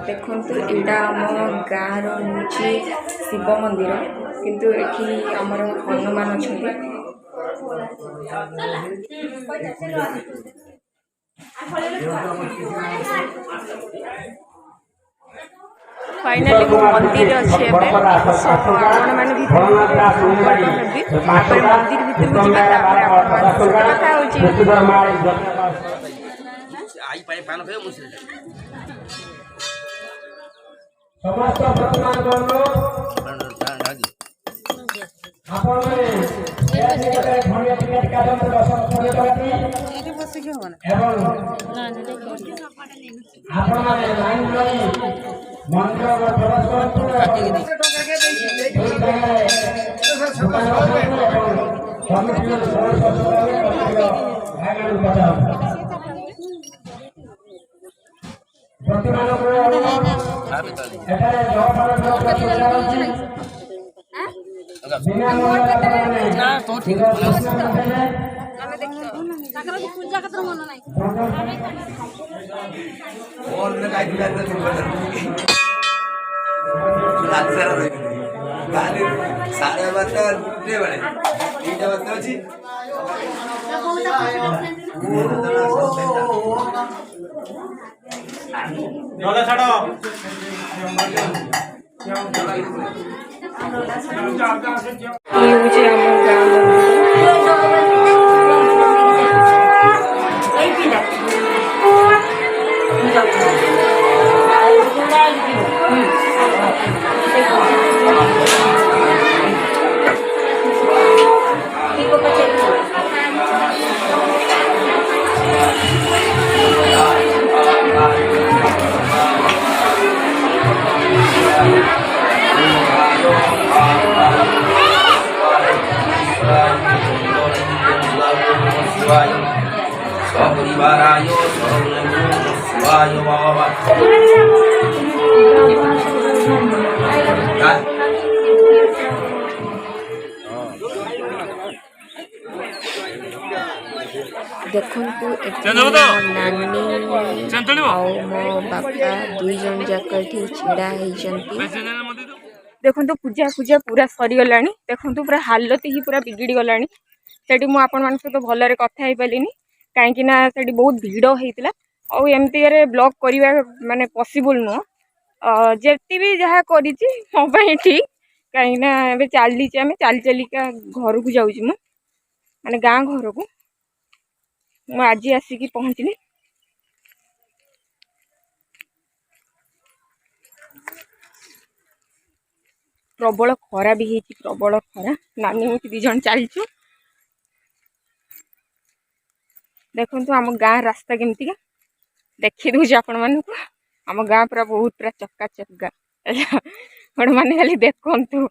देखो यहाँ आम गाँव हूँ शिव मंदिर किंतु ये आमर हनुमान अच्छा फाइनाली मो मंदिर अच्छे आपण मैंने मंदिर भितर कथा देखु नानी मो बापा दुई जन जाक छिड़ा देखु पूजा पूजा पूरा सरीगला देखु पूरा हालत ही पूरा बिगिड़ गला से मुझे सहित भलरे कथा हो पारे कहीं बहुत भिड़ होता आमती ब्लॉग करवा माने पॉसिबल नुह जी भी जहाँ करी मो ठीक कहीं चली चली चलिका घर को जाऊँ माने गाँ घर को मैं आज आसिकी पहुँचली प्रबल खरा भी होती प्रबल खरा नानी मुझे दी जन चलचु देखु आम गाँ रास्ता केमती देखी दूसरी आपण मानक आम गाँ पूरा बहुत पूरा चकाचक गाँ मैंने खाली देखु।